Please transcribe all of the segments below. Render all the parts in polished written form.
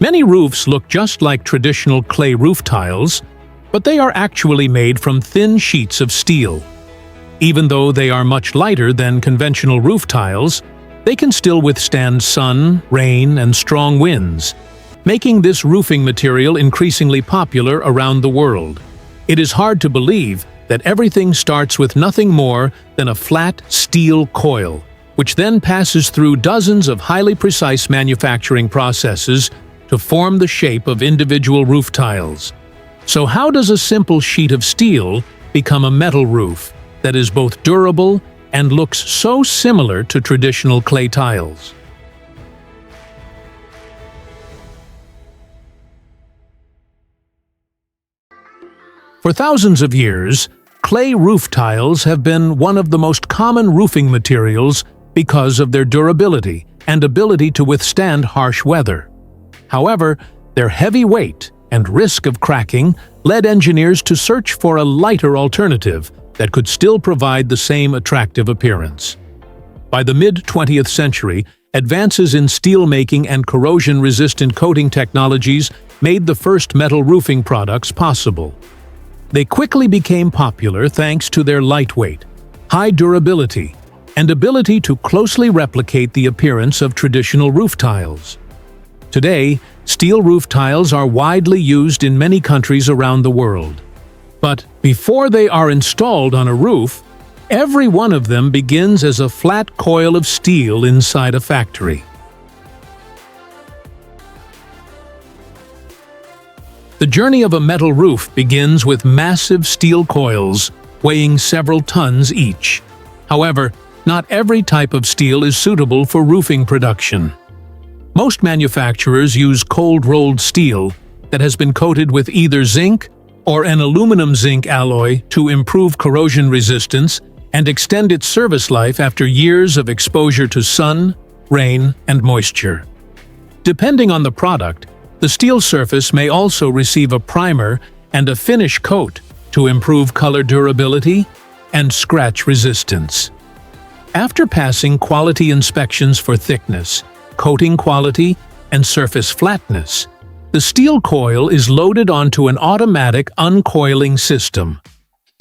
Many roofs look just like traditional clay roof tiles, but they are actually made from thin sheets of steel. Even though they are much lighter than conventional roof tiles, they can still withstand sun, rain, and strong winds, making this roofing material increasingly popular around the world. It is hard to believe that everything starts with nothing more than a flat steel coil, which then passes through dozens of highly precise manufacturing processes to form the shape of individual roof tiles. So how does a simple sheet of steel become a metal roof that is both durable and looks so similar to traditional clay tiles? For thousands of years, clay roof tiles have been one of the most common roofing materials because of their durability and ability to withstand harsh weather. However, their heavy weight and risk of cracking led engineers to search for a lighter alternative that could still provide the same attractive appearance. By the mid-20th century, advances in steelmaking and corrosion-resistant coating technologies made the first metal roofing products possible. They quickly became popular thanks to their lightweight, high durability, and ability to closely replicate the appearance of traditional roof tiles. Today, steel roof tiles are widely used in many countries around the world. But before they are installed on a roof, every one of them begins as a flat coil of steel inside a factory. The journey of a metal roof begins with massive steel coils weighing several tons each. However, not every type of steel is suitable for roofing production. Most manufacturers use cold-rolled steel that has been coated with either zinc or an aluminum-zinc alloy to improve corrosion resistance and extend its service life after years of exposure to sun, rain, and moisture. Depending on the product, the steel surface may also receive a primer and a finish coat to improve color durability and scratch resistance. After passing quality inspections for thickness, coating quality, and surface flatness, the steel coil is loaded onto an automatic uncoiling system.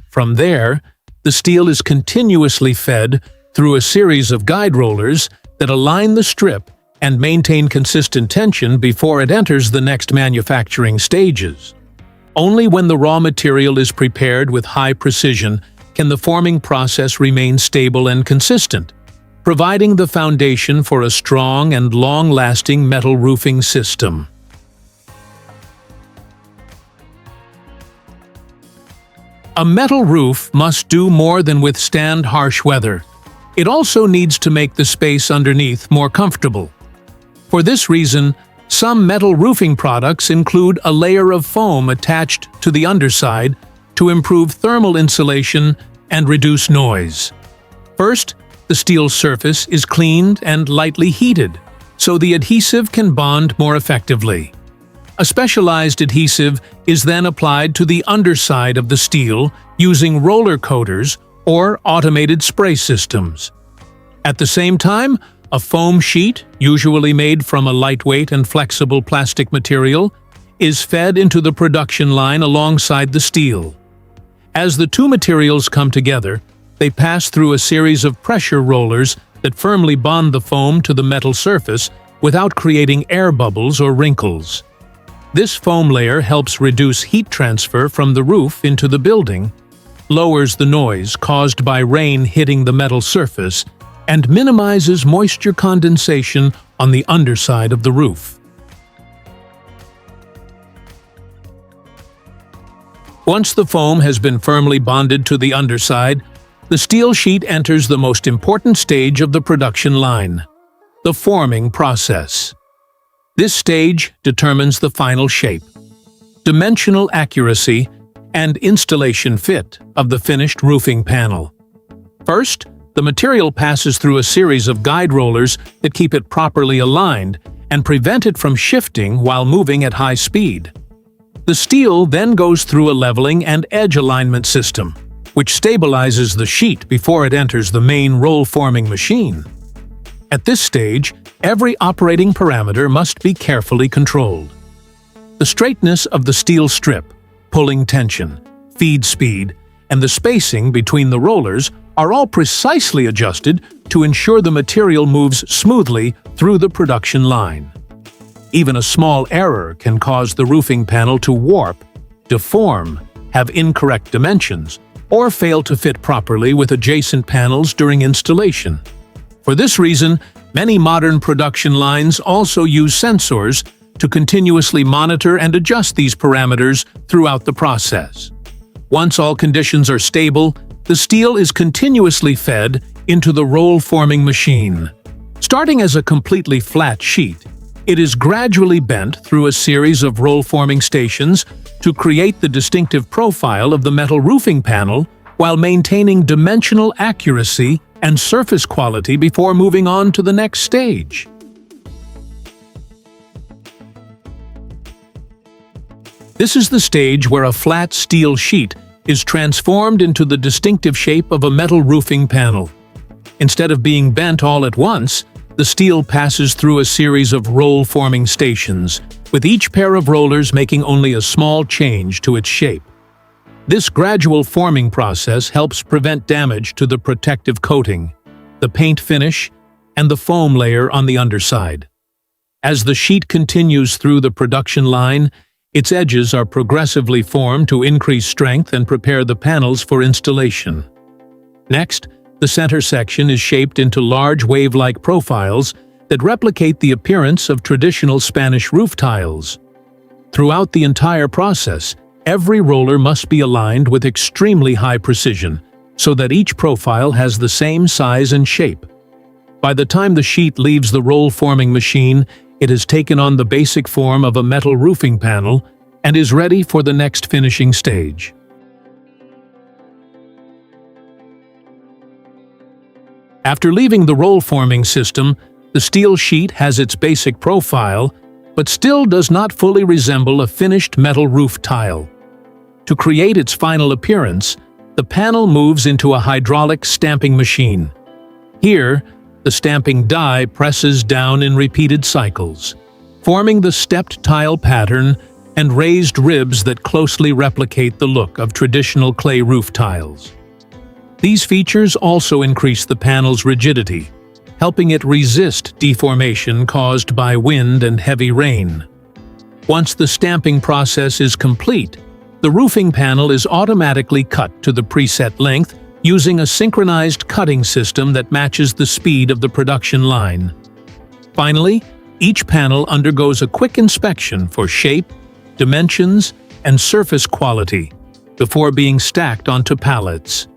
From there, the steel is continuously fed through a series of guide rollers that align the strip and maintain consistent tension before it enters the next manufacturing stages. Only when the raw material is prepared with high precision can the forming process remain stable and consistent, providing the foundation for a strong and long-lasting metal roofing system. A metal roof must do more than withstand harsh weather. It also needs to make the space underneath more comfortable. For this reason, some metal roofing products include a layer of foam attached to the underside to improve thermal insulation and reduce noise. First, the steel surface is cleaned and lightly heated, so the adhesive can bond more effectively. A specialized adhesive is then applied to the underside of the steel using roller coaters or automated spray systems. At the same time, a foam sheet, usually made from a lightweight and flexible plastic material, is fed into the production line alongside the steel. As the two materials come together, they pass through a series of pressure rollers that firmly bond the foam to the metal surface without creating air bubbles or wrinkles. This foam layer helps reduce heat transfer from the roof into the building, lowers the noise caused by rain hitting the metal surface, and minimizes moisture condensation on the underside of the roof. Once the foam has been firmly bonded to the underside, the steel sheet enters the most important stage of the production line, the forming process. This stage determines the final shape, dimensional accuracy, and installation fit of the finished roofing panel. First, the material passes through a series of guide rollers that keep it properly aligned and prevent it from shifting while moving at high speed. The steel then goes through a leveling and edge alignment system, which stabilizes the sheet before it enters the main roll-forming machine. At this stage, every operating parameter must be carefully controlled. The straightness of the steel strip, pulling tension, feed speed, and the spacing between the rollers are all precisely adjusted to ensure the material moves smoothly through the production line. Even a small error can cause the roofing panel to warp, deform, have incorrect dimensions, or fail to fit properly with adjacent panels during installation. For this reason, many modern production lines also use sensors to continuously monitor and adjust these parameters throughout the process. Once all conditions are stable, the steel is continuously fed into the roll-forming machine. Starting as a completely flat sheet, it is gradually bent through a series of roll-forming stations to create the distinctive profile of the metal roofing panel while maintaining dimensional accuracy and surface quality before moving on to the next stage. This is the stage where a flat steel sheet is transformed into the distinctive shape of a metal roofing panel. Instead of being bent all at once, the steel passes through a series of roll-forming stations, with each pair of rollers making only a small change to its shape. This gradual forming process helps prevent damage to the protective coating, the paint finish, and the foam layer on the underside. As the sheet continues through the production line, its edges are progressively formed to increase strength and prepare the panels for installation. Next, the center section is shaped into large wave-like profiles that replicate the appearance of traditional Spanish roof tiles. Throughout the entire process, every roller must be aligned with extremely high precision, so that each profile has the same size and shape. By the time the sheet leaves the roll-forming machine, it has taken on the basic form of a metal roofing panel and is ready for the next finishing stage. After leaving the roll-forming system, the steel sheet has its basic profile, but still does not fully resemble a finished metal roof tile. To create its final appearance, the panel moves into a hydraulic stamping machine. Here, the stamping die presses down in repeated cycles, forming the stepped tile pattern and raised ribs that closely replicate the look of traditional clay roof tiles. These features also increase the panel's rigidity, helping it resist deformation caused by wind and heavy rain. Once the stamping process is complete, the roofing panel is automatically cut to the preset length using a synchronized cutting system that matches the speed of the production line. Finally, each panel undergoes a quick inspection for shape, dimensions, and surface quality before being stacked onto pallets,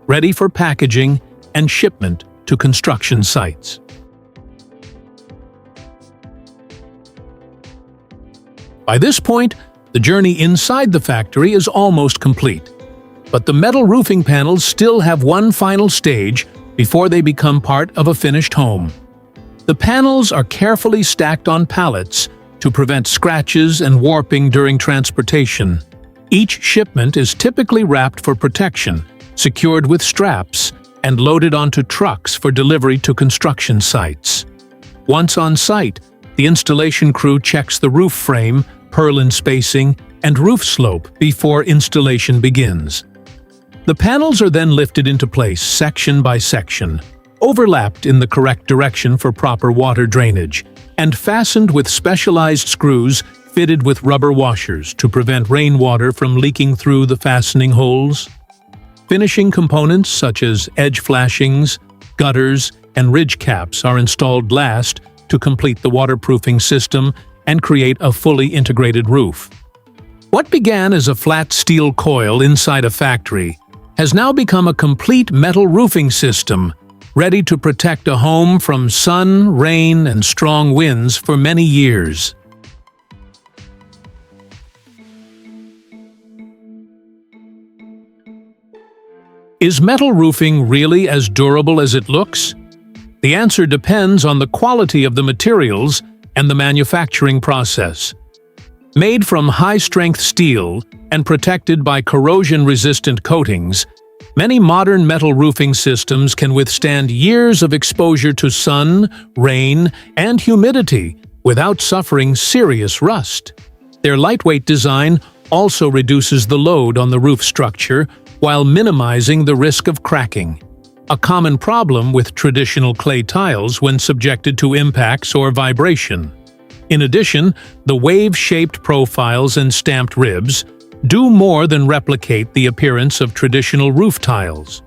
ready for packaging and shipment to construction sites. By this point, the journey inside the factory is almost complete. But the metal roofing panels still have one final stage before they become part of a finished home. The panels are carefully stacked on pallets to prevent scratches and warping during transportation. Each shipment is typically wrapped for protection, secured with straps, and loaded onto trucks for delivery to construction sites. Once on site, the installation crew checks the roof frame, purlin spacing, and roof slope before installation begins. The panels are then lifted into place section by section, overlapped in the correct direction for proper water drainage, and fastened with specialized screws fitted with rubber washers to prevent rainwater from leaking through the fastening holes. Finishing components such as edge flashings, gutters, and ridge caps are installed last to complete the waterproofing system and create a fully integrated roof. What began as a flat steel coil inside a factory has now become a complete metal roofing system, ready to protect a home from sun, rain, and strong winds for many years. Is metal roofing really as durable as it looks? The answer depends on the quality of the materials and the manufacturing process. Made from high-strength steel and protected by corrosion-resistant coatings, Many modern metal roofing systems can withstand years of exposure to sun, rain, and humidity without suffering serious rust. Their lightweight design also reduces the load on the roof structure while minimizing the risk of cracking, a common problem with traditional clay tiles when subjected to impacts or vibration. In addition, the wave-shaped profiles and stamped ribs do more than replicate the appearance of traditional roof tiles.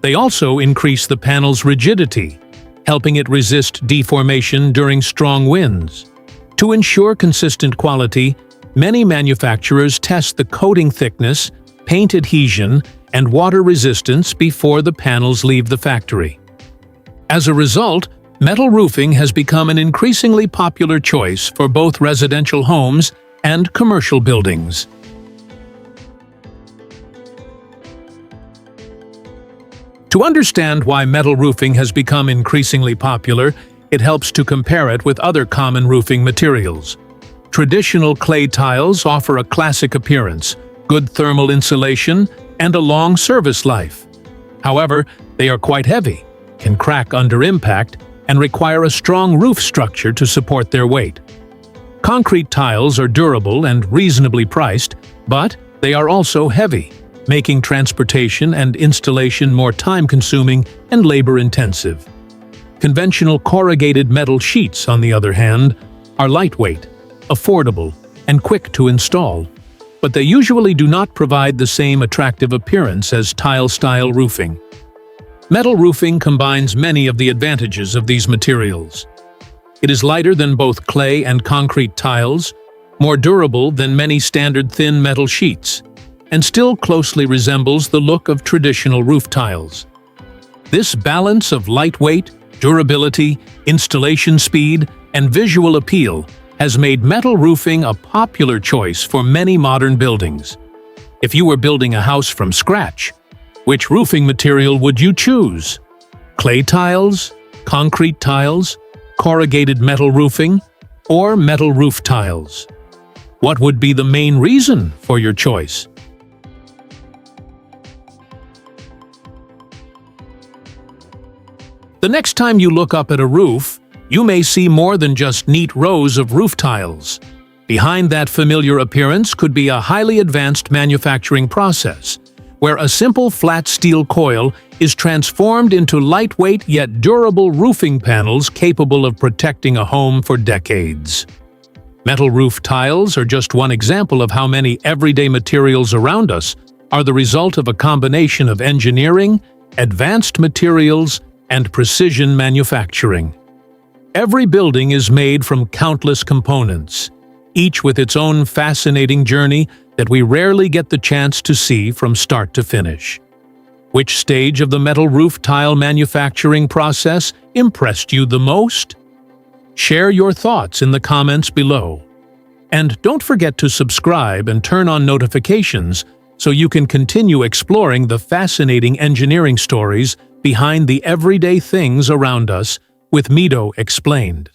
They also increase the panel's rigidity, helping it resist deformation during strong winds. To ensure consistent quality, many manufacturers test the coating thickness, paint adhesion, and water resistance before the panels leave the factory. As a result, metal roofing has become an increasingly popular choice for both residential homes and commercial buildings. To understand why metal roofing has become increasingly popular, it helps to compare it with other common roofing materials. Traditional clay tiles offer a classic appearance, good thermal insulation, and a long service life. However, they are quite heavy, can crack under impact, and require a strong roof structure to support their weight. Concrete tiles are durable and reasonably priced, but they are also heavy, making transportation and installation more time-consuming and labor-intensive. Conventional corrugated metal sheets, on the other hand, are lightweight, affordable, and quick to install, but they usually do not provide the same attractive appearance as tile-style roofing. Metal roofing combines many of the advantages of these materials. It is lighter than both clay and concrete tiles, more durable than many standard thin metal sheets, and still closely resembles the look of traditional roof tiles. This balance of lightweight, durability, installation speed, and visual appeal has made metal roofing a popular choice for many modern buildings. If you were building a house from scratch, which roofing material would you choose? Clay tiles, concrete tiles, corrugated metal roofing, or metal roof tiles? What would be the main reason for your choice? The next time you look up at a roof, you may see more than just neat rows of roof tiles. Behind that familiar appearance could be a highly advanced manufacturing process, where a simple flat steel coil is transformed into lightweight yet durable roofing panels capable of protecting a home for decades. Metal roof tiles are just one example of how many everyday materials around us are the result of a combination of engineering, advanced materials, and precision manufacturing. Every building is made from countless components, each with its own fascinating journey that we rarely get the chance to see from start to finish. Which stage of the metal roof tile manufacturing process impressed you the most? Share your thoughts in the comments below. And don't forget to subscribe and turn on notifications so you can continue exploring the fascinating engineering stories behind the everyday things around us with Mido Explained.